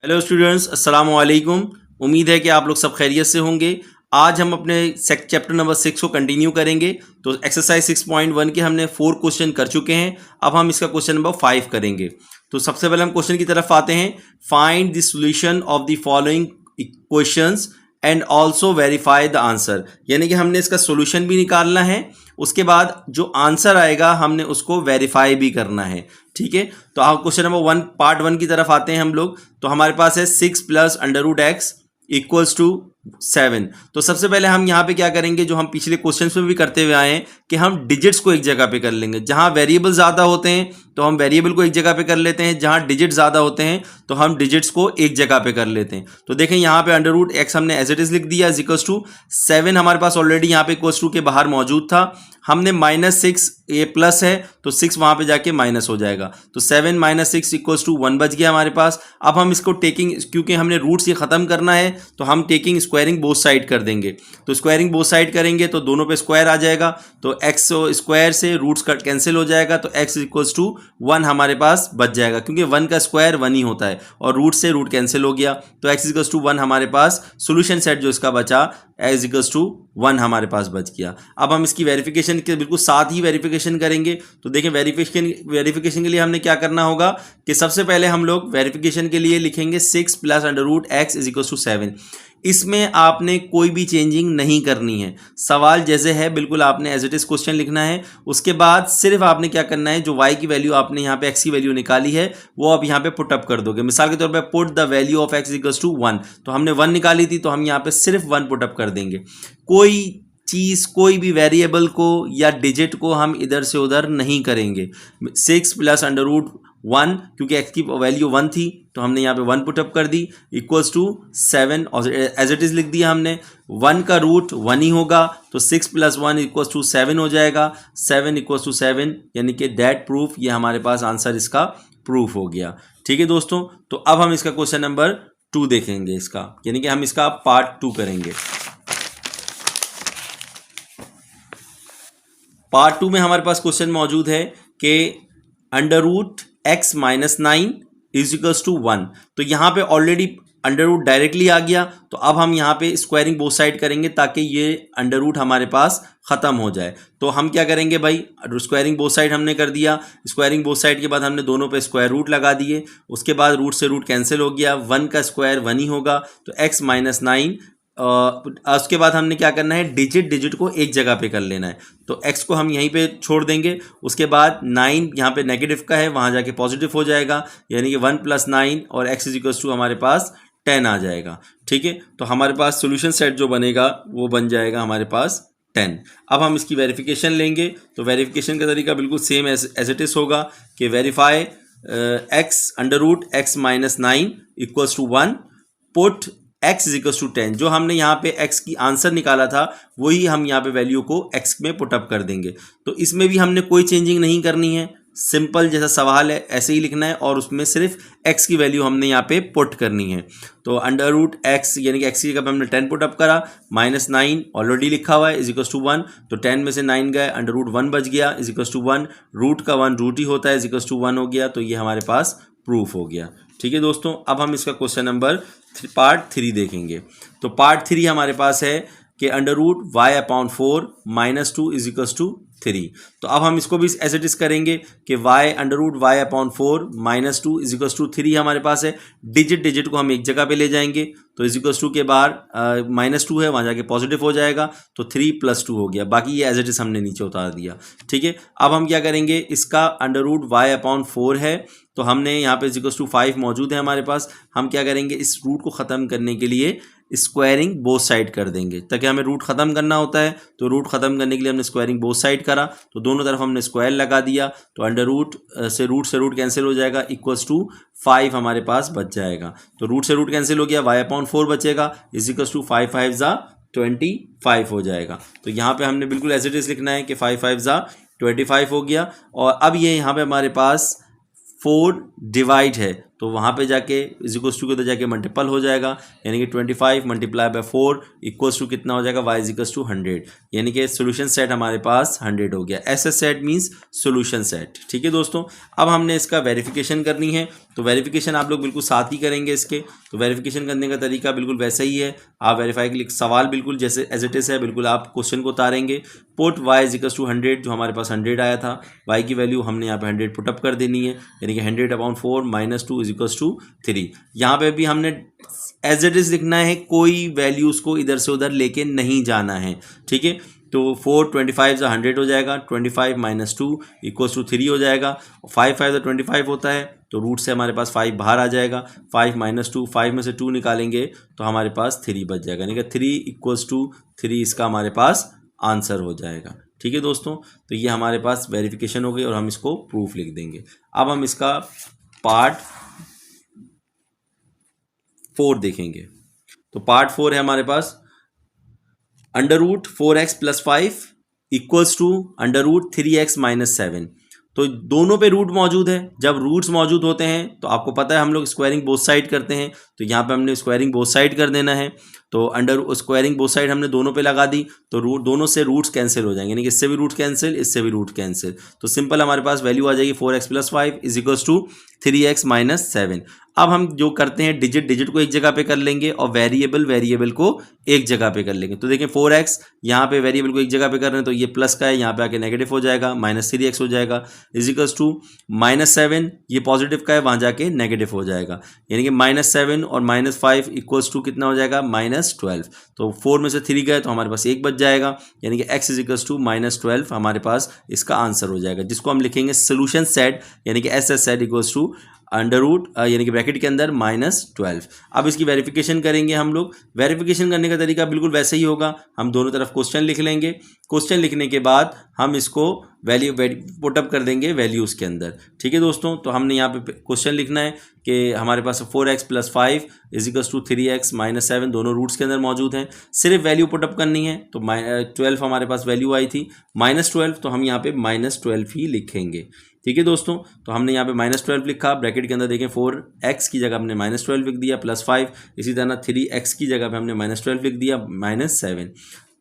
Hello students, अस्सलाम वालेकुम। उम्मीद है कि आप लोग सब खैरियत से होंगे। आज हम अपने चैप्टर नंबर 6 को कंटिन्यू करेंगे। तो एक्सरसाइज 6.1 के हमने 4 क्वेश्चन कर चुके हैं। अब हम इसका क्वेश्चन नंबर 5 करेंगे। तो सबसे पहले हम क्वेश्चन की तरफ आते हैं। Find the solution of the following questions and also verify the answer. यानी कि हमने इसका सोल्यूशन भी निकालना है, उसके बाद जो आंसर आएगा हमने उसको वेरीफाई भी करना है। ठीक है, तो आप क्वेश्चन नंबर 1 पार्ट 1 की तरफ आते हैं हम लोग। तो हमारे पास है 6 plus under root x equals to 7। तो सबसे पहले हम यहाँ पे क्या करेंगे, जो हम पिछले क्वेश्चन में भी करते हुए आए हैं कि हम डिजिट्स को एक जगह पे कर लेंगे। जहाँ वेरिएबल ज़्यादा होते हैं तो हम वेरिएबल को एक जगह पे कर लेते हैं, जहाँ डिजिट ज़्यादा होते हैं तो हम डिजिट्स को एक जगह पे कर लेते हैं। तो देखें यहाँ पे अंडर रूट एक्स हमने एज इट इज़ लिख दिया, इक्वल्स टू 7 हमारे पास ऑलरेडी यहाँ पे इक्वल्स टू के बाहर मौजूद था। हमने -6 ये प्लस है तो 6 वहाँ पे जाके माइनस हो जाएगा। तो 7 - 6 इक्वल्स टू 1 बच गया हमारे पास। अब हम इसको टेकिंग, क्योंकि हमने रूट से ख़त्म करना है तो हम टेकिंग स्क्वायरिंग बोथ साइड कर देंगे। तो स्क्वायरिंग बोथ साइड करेंगे तो दोनों पे स्क्वायर आ जाएगा। तो एक्स स्क्वायर से रूट्स कट कैंसिल हो जाएगा, तो एक्स इक्वल्स टू 1 हमारे पास बच जाएगा, क्योंकि 1 का स्क्वायर 1 ही होता है और रूट से रूट कैंसिल हो गया। तो एक्स इक्वल्स टू 1 हमारे पास सोल्यूशन सेट जो इसका बचा एक्स इक्वल्स टू 1 हमारे पास बच गया। अब हम इसकी वेरिफिकेशन के बिल्कुल साथ ही वेरिफिकेशन करेंगे। तो देखें वेरिफिकेशन के लिए हमने क्या करना होगा कि सबसे पहले हम लोग वेरिफिकेशन के लिए लिखेंगे 6 plus under root x is equals to 7। इसमें आपने कोई भी चेंजिंग नहीं करनी है, सवाल जैसे है बिल्कुल आपने एज इट इज क्वेश्चन लिखना है। उसके बाद सिर्फ आपने क्या करना है, जो y की वैल्यू आपने यहाँ पे x की वैल्यू निकाली है वो आप यहाँ पे पुट अप कर दोगे। मिसाल के तौर पे put the value of x equals to 1, तो हमने 1 निकाली थी तो हम यहाँ पे सिर्फ 1 पुट अप कर देंगे। कोई चीज़, कोई भी वेरिएबल को या डिजिट को हम इधर से उधर नहीं करेंगे। 6 प्लस अंडर रूट 1, क्योंकि x की वैल्यू 1 थी तो हमने यहाँ पे 1 पुटअप कर दी, इक्वल्स टू 7 और एज इट इज़ लिख दिया हमने। 1 का रूट 1 ही होगा तो 6 प्लस 1 इक्वल्स टू 7 हो जाएगा। 7 इक्वल्स टू 7 यानी कि दैट प्रूफ, ये हमारे पास आंसर इसका प्रूफ हो गया। ठीक है दोस्तों, तो अब हम इसका क्वेश्चन नंबर 2 देखेंगे इसका, यानी कि हम इसका पार्ट 2 करेंगे। पार्ट 2 में हमारे पास क्वेश्चन मौजूद है कि under root x minus 9 is equals to 1। तो यहाँ पे ऑलरेडी अंडर रूट डायरेक्टली आ गया, तो अब हम यहाँ पे स्क्वायरिंग बोथ साइड करेंगे ताकि ये अंडर रूट हमारे पास ख़त्म हो जाए। तो हम क्या करेंगे भाई, स्क्वायरिंग बोथ साइड हमने कर दिया। स्क्वायरिंग बोथ साइड के बाद हमने दोनों पे स्क्वायर रूट लगा दिए। उसके बाद रूट से रूट कैंसिल हो गया, 1 का स्क्वायर 1 ही होगा तो एक्स माइनस 9। उसके बाद हमने क्या करना है, डिजिट को एक जगह पे कर लेना है। तो x को हम यहीं पे छोड़ देंगे। उसके बाद 9 यहाँ पे नेगेटिव का है, वहाँ जाके पॉजिटिव हो जाएगा, यानी कि 1 प्लस 9 और x इज इक्वल्स टू हमारे पास 10 आ जाएगा। ठीक है, तो हमारे पास सोल्यूशन सेट जो बनेगा वो बन जाएगा हमारे पास 10। अब हम इसकी वेरिफिकेशन लेंगे। तो वेरिफिकेशन का तरीका बिल्कुल सेम एज इट इज़ होगा कि verify x under root x minus 9 equals to 1, put x is equals to 10। जो हमने यहाँ पे x की आंसर निकाला था वही हम यहाँ पे वैल्यू को x में पुटअप कर देंगे। तो इसमें भी हमने कोई चेंजिंग नहीं करनी है, सिंपल जैसा सवाल है ऐसे ही लिखना है और उसमें सिर्फ x की वैल्यू हमने यहाँ पे पुट करनी है। तो अंडर रूट x यानी कि x की जगह पे हमने 10 पुटअप करा, -9 ऑलरेडी लिखा हुआ है इज इक्वल्स टू 1, तो 10 में से 9 गए, अंडर रूट 1 बच गया इज इक्वल्स टू 1, रूट का 1 रूट ही होता है इज इक्वल्स टू 1 हो गया। तो ये हमारे पास प्रूफ हो गया। ठीक है दोस्तों, अब हम इसका क्वेश्चन नंबर पार्ट 3 देखेंगे। तो पार्ट 3 हमारे पास है कि under root y upon 4 minus 2 is equals to 3। तो अब हम इसको भी एज इट इज करेंगे कि y under root y upon 4 minus 2 is equals to 3 हमारे पास है। डिजिट को हम एक जगह पे ले जाएंगे, तो इज इक्वल्स टू के बाहर -2 है, वहाँ जाके पॉजिटिव हो जाएगा, तो 3 + 2 हो गया। बाकी ये एज इट इज हमने नीचे उतार दिया। ठीक है, अब हम क्या करेंगे, इसका अंडर रूट y अपॉन 4 है तो हमने यहाँ पे इक्वल्स टू 5 मौजूद है हमारे पास। हम क्या करेंगे, इस रूट को ख़त्म करने के लिए स्क्वायरिंग बोथ साइड कर देंगे, ताकि हमें रूट ख़त्म करना होता है। तो रूट ख़त्म करने के लिए हमने स्क्वायरिंग बोथ साइड करा, तो दोनों तरफ हमने स्क्वायर लगा दिया। तो अंडर रूट से रूट कैंसिल हो जाएगा, इक्वल्स टू 5 हमारे पास बच जाएगा। तो रूट से रूट कैंसिल हो गया, y अपॉन 4 बचेगा इज इक्वल्स टू 5 5 ज़ा 25 हो जाएगा। तो यहाँ पे हमने बिल्कुल एज इट इज लिखना है कि 5 5 ज़ा 25 हो गया। और अब ये यहाँ पे हमारे पास 4 डिवाइड है, तो वहाँ पे जाके इज इक्वल्स टू के उधर जाके मल्टीपल हो जाएगा, यानी कि 25 मल्टीप्लाई बाय 4 इक्वल्स टू कितना हो जाएगा, y इज इक्वल्स टू 100, यानी कि सोल्यूशन सेट हमारे पास 100 हो गया। SS set means solution set. ठीक है दोस्तों, अब हमने इसका वेरिफिकेशन करनी है, तो वेरिफिकेशन आप लोग बिल्कुल साथ ही करेंगे इसके। तो वेरिफिकेशन करने का तरीका बिल्कुल वैसा ही है, आप वेरीफाई के लिए सवाल बिल्कुल जैसे एज इट इज है, बिल्कुल आप क्वेश्चन को उतारेंगे। Put y is equals to 100, जो हमारे पास 100 आया था, y की वैल्यू हमने यहाँ पे 100 पुटअप कर देनी है, यानी कि 100/4 माइनस 2 इज इक्वल्स टू 3। यहाँ पे भी हमने एज इट इज लिखना है, कोई वैल्यूज को इधर से उधर लेके नहीं जाना है। ठीक है, तो 4 25 100 हो जाएगा, 25 माइनस 2 इक्वल्स टू 3 हो जाएगा। 5 5 25 होता है, तो रूट से हमारे पास 5 बाहर आ जाएगा। 5 माइनस 2, 5 में से 2 निकालेंगे तो हमारे पास 3 बच जाएगा, यानी कि 3 इक्वल्स टू 3 इसका हमारे पास आंसर हो जाएगा। ठीक है दोस्तों, तो ये हमारे पास वेरिफिकेशन हो गई और हम इसको प्रूफ लिख देंगे। अब हम इसका पार्ट 4 देखेंगे। तो पार्ट 4 है हमारे पास under root 4x plus 5 equals to under root 3x minus 7। तो दोनों पे रूट मौजूद है। जब रूट्स मौजूद होते हैं तो आपको पता है हम लोग स्क्वायरिंग बोथ साइड करते हैं, तो यहाँ पे हमने स्क्वायरिंग बोथ साइड कर देना है। तो अंडर स्क्वायरिंग बोथ साइड हमने दोनों पे लगा दी, तो रूट दोनों से रूट्स कैंसिल हो जाएंगे, यानी कि इससे भी रूट कैंसिल, इससे भी रूट कैंसिल। तो सिंपल हमारे पास वैल्यू आ जाएगी 4x plus 5 is equals to 3x minus 7। अब हम जो करते हैं डिजिट डिजिट को एक जगह पे कर लेंगे और वेरिएबल वेरिएबल को एक जगह पे कर लेंगे। तो देखें 4x यहाँ पे वेरिएबल को एक जगह पे कर रहे हैं, तो ये प्लस का है, यहाँ पे आके नेगेटिव हो जाएगा, माइनस 3x हो जाएगा इज इक्वल्स टू माइनस 7, ये पॉजिटिव का है, वहाँ जाके नेगेटिव हो जाएगा, यानी कि माइनस 7 और माइनस 5 इक्वल्स टू कितना हो जाएगा, माइनस 12। तो 4 में से 3 गए तो हमारे पास 1 बच जाएगा, यानी कि x is equals to minus 12 हमारे पास इसका आंसर हो जाएगा, जिसको हम लिखेंगे सोल्यूशन सेट, यानी कि SS set equals to under root यानी कि ब्रैकेट के अंदर -12। अब इसकी वेरिफिकेशन करेंगे हम लोग। वेरिफिकेशन करने का तरीका बिल्कुल वैसे ही होगा, हम दोनों तरफ क्वेश्चन लिख लेंगे। क्वेश्चन लिखने के बाद हम इसको वैल्यू पुटअप कर देंगे वैल्यूज़ के अंदर। ठीक है दोस्तों, तो हमने यहाँ पे क्वेश्चन लिखना है कि हमारे पास 4x plus 5 is equals to 3x minus 7 दोनों रूट्स के अंदर मौजूद हैं। सिर्फ वैल्यू पुटअप करनी है, तो 12 हमारे पास वैल्यू आई थी, -12, तो हम यहाँ पे -12 ही लिखेंगे। ठीक है दोस्तों, तो हमने यहाँ पे -12 लिखा, ब्रैकेट के अंदर देखें 4x की जगह हमने -12 लिख दिया, प्लस 5, इसी तरह 3x की जगह पे हमने -12 लिख दिया, -7,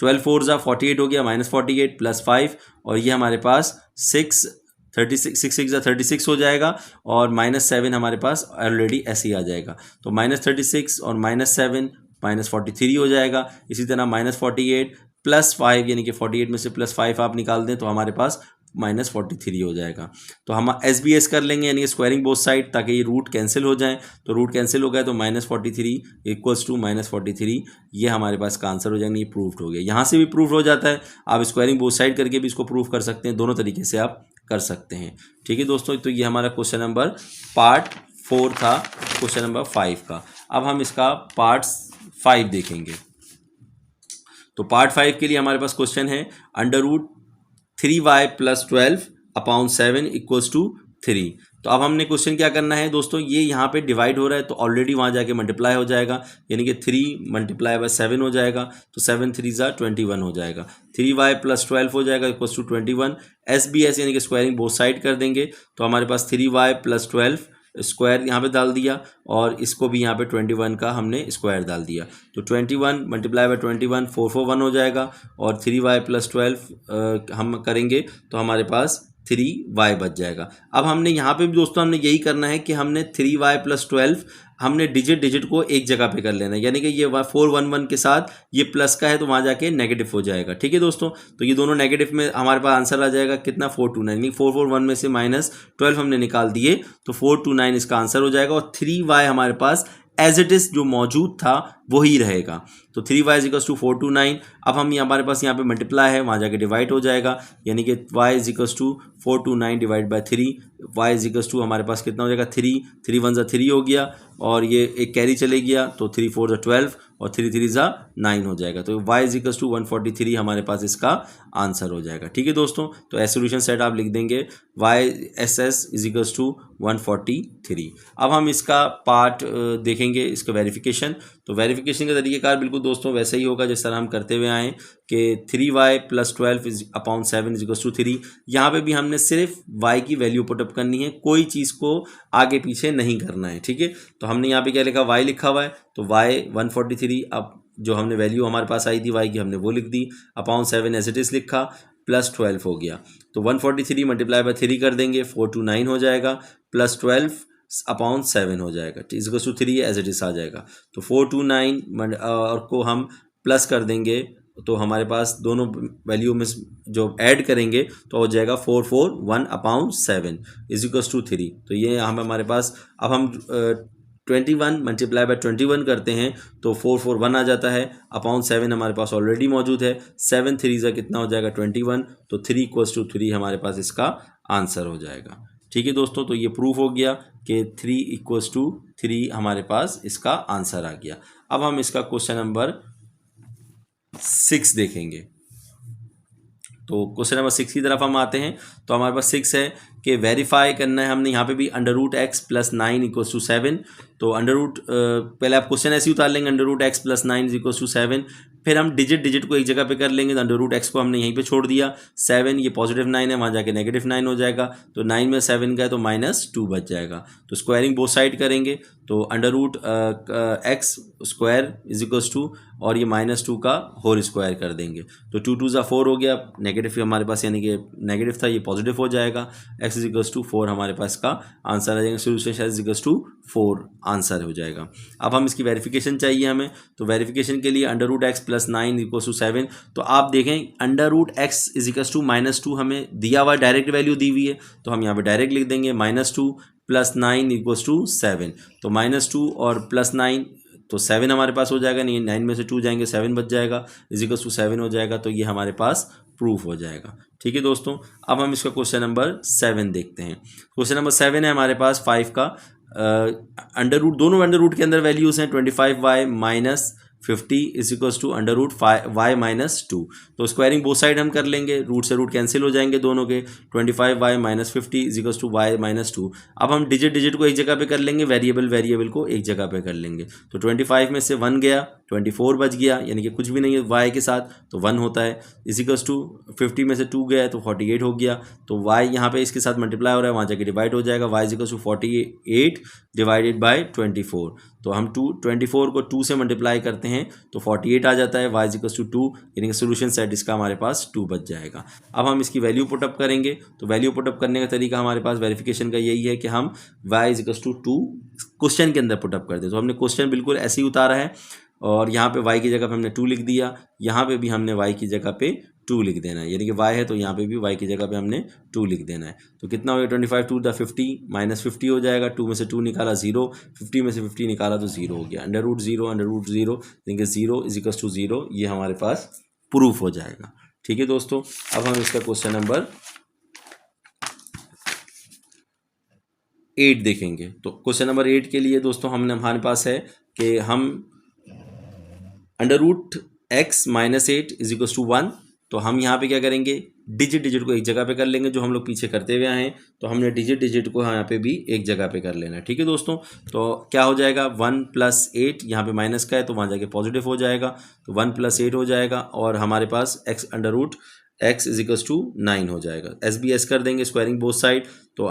12 4 ज़ा 48 हो गया, -48 प्लस 5, और ये हमारे पास 6 6 ज़ा 36 हो जाएगा, और -7 हमारे पास ऑलरेडी ऐसे ही आ जाएगा, तो -36 और -7 -43 हो जाएगा। इसी तरह -48 प्लस 5, यानी कि 48 में से प्लस 5 आप निकाल दें तो हमारे पास -43 हो जाएगा। तो हम SBS कर लेंगे, यानी कि स्क्वायरिंग बोथ साइड, ताकि ये रूट कैंसिल हो जाए। तो रूट कैंसिल हो गया तो -43 इक्वल्स टू -43, ये हमारे पास का आंसर हो जाएगा। ये प्रूफ्ड हो गया, यहाँ से भी प्रूफ हो जाता है। आप स्क्वायरिंग बोथ साइड करके भी इसको प्रूफ कर सकते हैं, दोनों तरीके से आप कर सकते हैं। ठीक है दोस्तों, तो ये हमारा क्वेश्चन नंबर पार्ट 4 था, क्वेश्चन नंबर 5 का। अब हम इसका पार्ट 5 देखेंगे। तो पार्ट 5 के लिए हमारे पास क्वेश्चन है under root 3y plus 12 upon 7 equals to 3। तो अब हमने क्वेश्चन क्या करना है दोस्तों, ये यहाँ पे डिवाइड हो रहा है तो ऑलरेडी वहाँ जाके मल्टीप्लाई हो जाएगा, यानी कि 3 मल्टीप्लाई बाय 7 हो जाएगा, तो 7 3 ज़ा 21 हो जाएगा। 3y प्लस 12 हो जाएगा इक्वल्स टू 21। SBS यानी कि स्क्वायरिंग बोथ साइड कर देंगे, तो हमारे पास 3y प्लस 12 स्क्वायर यहाँ पे डाल दिया, और इसको भी यहाँ पे 21 का हमने स्क्वायर डाल दिया, तो 21 मल्टीप्लाई बाय 21 441 हो जाएगा, और 3y प्लस 12 हम करेंगे तो हमारे पास 3y बच जाएगा। अब हमने यहाँ पे भी दोस्तों हमने यही करना है कि हमने 3y प्लस 12 हमने डिजिट डिजिट को एक जगह पे कर लेना है, यानी कि ये 411 के साथ ये प्लस का है तो वहाँ जाके नेगेटिव हो जाएगा। ठीक है दोस्तों, तो ये दोनों नेगेटिव में हमारे पास आंसर आ जाएगा कितना, 429, यानी 441 में से -12 हमने निकाल दिए तो 429 इसका आंसर हो जाएगा, और 3y हमारे पास एज इट इज़ जो मौजूद था वही रहेगा, तो 3y इक्वल्स टू 429। अब हम हमारे पास यहाँ पे मल्टीप्लाई है, वहाँ जाके डिवाइड हो जाएगा, यानी कि y equals to 429 divide by 3, y equals to हमारे पास कितना हो जाएगा 3 3 1 ज़ा 3 हो गया, और ये एक कैरी चले गया, तो 3 4 ज़ा 12 और 3 3 ज़ा 9 हो जाएगा, तो y इक्वल्स टू 143 हमारे पास इसका आंसर हो जाएगा। ठीक है दोस्तों, तो एज सोल्यूशन सेट आप लिख देंगे YSS इक्वल्स टू 143। अब हम इसका पार्ट देखेंगे, इसका वेरिफिकेशन। तो वेरिफिकेशन वेरिफिकेशन का तरीक़ेकार बिल्कुल दोस्तों वैसे ही होगा जिस तरह हम करते हुए आए कि 3y + 12/7 = 3। यहाँ पे भी हमने सिर्फ y की वैल्यू पुटअप करनी है, कोई चीज़ को आगे पीछे नहीं करना है, ठीक है। तो हमने यहाँ पे क्या लिखा, y लिखा हुआ है, तो y 143, अब जो हमने वैल्यू हमारे पास आई थी y की हमने वो लिख दी, /7 एज इट इज़ लिखा, +12 हो गया। तो 143 × 3 कर देंगे, 429 हो जाएगा, +12/7 हो जाएगा, =3 एज इट इज़ आ जाएगा। तो 429 और को हम प्लस कर देंगे तो हमारे पास दोनों वैल्यू में जो ऐड करेंगे तो हो जाएगा 441/7 = 3। तो ये हमारे पास, अब हम 21 × 21 करते हैं तो 441 आ जाता है, /7 हमारे पास ऑलरेडी मौजूद है, 7 3 कितना हो जाएगा 21, तो 3 = 3 हमारे पास इसका आंसर हो जाएगा, ठीक है दोस्तों। तो ये प्रूफ हो गया कि 3 = 3 हमारे पास इसका आंसर आ गया। अब हम इसका क्वेश्चन नंबर 6 देखेंगे। तो क्वेश्चन नंबर 6 की तरफ हम आते हैं। तो हमारे पास 6 है कि वेरीफाई करना है हमने यहाँ पे भी √x + 9 = 7। तो पहले आप क्वेश्चन ऐसे ही उतार लेंगे, √x + 9 = 7, फिर हम डिजिट को एक जगह पे कर लेंगे। तो √x को हमने यहीं पे छोड़ दिया, 7 ये +9 है, वहाँ जाके -9 हो जाएगा, तो 9 में 7 का है तो -2 बच जाएगा। तो स्क्वायरिंग बोथ साइड करेंगे तो √x² = और ये -2 का होल स्क्वायर कर देंगे, तो 2 2 = 4 हो गया, नेगेटिव हमारे पास यानी कि नेगेटिव था, ये पॉजिटिव हो जाएगा, x = 4 हमारे पास का आंसर आ जाएगा, सोल्यूशन = 4 आंसर हो जाएगा। अब हम इसकी वेरिफिकेशन चाहिए हमें, तो वेरिफिकेशन के लिए √x + 9 = 7। तो आप देखें √x = -2 हमें दिया हुआ, डायरेक्ट वैल्यू दी हुई है, तो हम यहाँ पे डायरेक्ट लिख देंगे, -2 + 9 = 7। तो -2 और +9 तो 7 हमारे पास हो जाएगा, नहीं 9 में से 2 जाएंगे 7 बच जाएगा, = 7 हो जाएगा। तो ये हमारे पास प्रूफ हो जाएगा, ठीक है दोस्तों। अब हम इसका क्वेश्चन नंबर 7 देखते हैं। क्वेश्चन नंबर 7 है हमारे पास 5 का, दोनों अंडर रूट के अंदर वैल्यूज़ हैं, 25y - 50 = √y - 2। तो स्क्वायरिंग बोथ साइड हम कर लेंगे, रूट से रूट कैंसिल हो जाएंगे दोनों के, 25y - 50 = y - 2। अब हम डिजिट को एक जगह पे कर लेंगे, वेरिएबल को एक जगह पे कर लेंगे। तो 25 में से 1 गया, 24 बच गया, यानी कि कुछ भी नहीं है y के साथ, तो 1 होता है, = 50 में से 2 गया तो 48 हो गया। तो y यहाँ पे इसके साथ मल्टीप्लाई हो रहा है, वहाँ जाके डिवाइड हो जाएगा, y = 48 / 24। तो हम 24 को 2 से मल्टीप्लाई करते हैं तो 48 आ जाता है, y = 2, यानी कि सोल्यूशन सेट इसका हमारे पास 2 बच जाएगा। अब हम इसकी वैल्यू पुटअप करेंगे, तो वैल्यू पुटअप करने का तरीका हमारे पास वेरिफिकेशन का यही है कि हम y = 2 क्वेश्चन के अंदर पुटअप कर दें। तो हमने क्वेश्चन बिल्कुल ऐसे ही उतारा है, और यहाँ पे y की जगह पे हमने 2 लिख दिया, यहाँ पे भी हमने y की जगह पे 2 लिख देना है, यानी कि y है तो यहाँ पे भी y की जगह पे हमने 2 लिख देना है। तो कितना हो गया, 25 2 × 50 -50 हो जाएगा, 2 में से 2 निकाला 0, 50 में से 50 निकाला तो 0 हो गया, √0 यानी कि 0 = 0, ये हमारे पास प्रूफ हो जाएगा, ठीक है दोस्तों। अब हम इसका क्वेश्चन नंबर 8 देखेंगे। तो क्वेश्चन नंबर 8 के लिए दोस्तों हमारे पास है कि हम √x - 8 = 1। तो हम यहाँ पे क्या करेंगे, डिजिट को एक जगह पे कर लेंगे, जो हम लोग पीछे करते हुए आए हैं। तो हमने डिजिट को यहाँ पे भी एक जगह पे कर लेना है, ठीक है दोस्तों। तो क्या हो जाएगा, 1 + 8, यहाँ पे माइनस का है तो वहाँ जाके पॉजिटिव हो जाएगा, तो 1 + 8 हो जाएगा, और हमारे पास x = 9 हो जाएगा। SBS कर देंगे, स्क्वायरिंग बोथ साइड, तो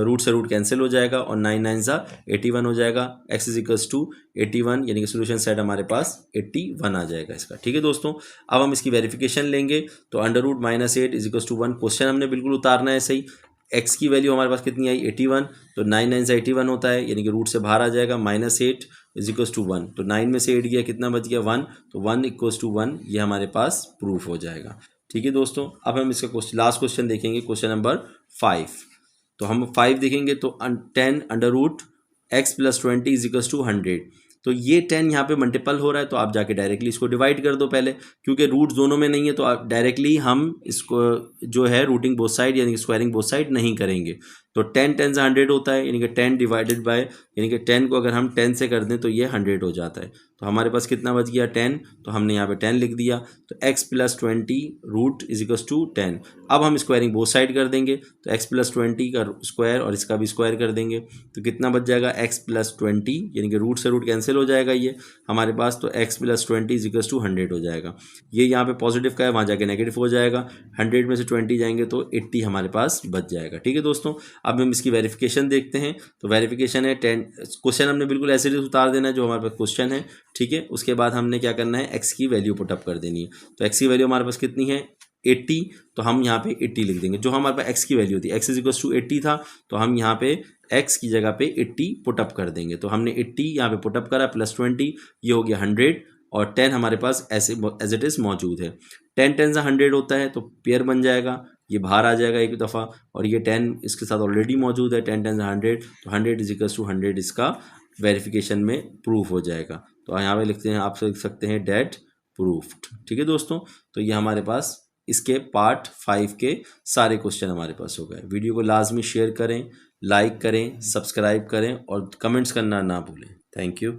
रूट से रूट कैंसिल हो जाएगा, और 9 9 = 81 हो जाएगा, x = 81, यानी कि सोल्यूशन सेट हमारे पास 81 आ जाएगा इसका, ठीक है दोस्तों। अब हम इसकी वेरिफिकेशन लेंगे, तो √- 8 = 1, क्वेश्चन हमने बिल्कुल उतारना है सही। x की वैल्यू हमारे पास कितनी आई, 81, तो 9 9 = 81 होता है, यानी कि रूट से बाहर आ जाएगा, -8 = 1, तो 9 में से 8 गया, कितना बच गया 1, तो 1 = 1, ये हमारे पास प्रूफ हो जाएगा, ठीक है दोस्तों। अब हम इसका लास्ट क्वेश्चन देखेंगे, क्वेश्चन नंबर 5। तो हम 5 देखेंगे, तो 10 √x + 20 = 100। तो ये 10 यहाँ पे मल्टीपल हो रहा है, तो आप जाके डायरेक्टली इसको डिवाइड कर दो पहले, क्योंकि रूट दोनों में नहीं है, तो आप डायरेक्टली हम इसको जो है रूटिंग बोथ साइड यानी स्क्वायरिंग बोथ साइड नहीं करेंगे, तो 10 10 से 100 होता है, यानी कि 10 डिवाइडेड बाय, यानी कि 10 को अगर हम 10 से कर दें तो ये 100 हो जाता है। तो हमारे पास कितना बच गया 10, तो हमने यहाँ पे 10 लिख दिया। तो x + 20 root is equals to 10। अब हम स्क्वायरिंग बोथ साइड कर देंगे, तो x + 20 का स्क्वायर और इसका भी स्क्वायर कर देंगे, तो कितना बच जाएगा x + 20, यानी कि रूट से रूट कैंसिल हो जाएगा ये हमारे पास, तो x + 20 इज इक्वल्स टू 100 हो जाएगा। ये यहाँ पे पॉजिटिव का है, वहाँ जाके नेगेटिव हो जाएगा, 100 में से 20 जाएंगे तो 80 हमारे पास बच जाएगा। ठीक है दोस्तों, अब हम इसकी वेरिफिकेशन देखते हैं। तो वेरिफिकेशन है 10, क्वेश्चन हमने बिल्कुल ऐसे ही उतार देना है जो हमारे पास क्वेश्चन है। ठीक है, उसके बाद हमने क्या करना है, x की वैल्यू पुटअप कर देनी है। तो x की वैल्यू हमारे पास कितनी है 80, तो हम यहाँ पे 80 लिख देंगे। जो हमारे पास x की वैल्यू थी, x इज इक्वल टू 80 था, तो हम यहाँ पे x की जगह पे 80 पुटअप कर देंगे। तो हमने 80 यहाँ पे पुटअप करा, +20 ये हो गया 100, और 10 हमारे पास ऐसे एज इट इज़ मौजूद है। 10 10 से 100 होता है, तो पेयर बन जाएगा, ये बाहर आ जाएगा एक दफ़ा, और ये 10 इसके साथ ऑलरेडी मौजूद है, 10 10 से 100, तो 100 इज इक्वल टू 100 इसका वेरिफिकेशन में प्रूफ हो जाएगा। तो यहाँ पे लिखते हैं, आप लिख सकते हैं डेट प्रूफ्ड। ठीक है दोस्तों, तो ये हमारे पास इसके पार्ट 5 के सारे क्वेश्चन हमारे पास हो गए। वीडियो को लाजमी शेयर करें, लाइक करें, सब्सक्राइब करें और कमेंट्स करना ना भूलें। Thank you.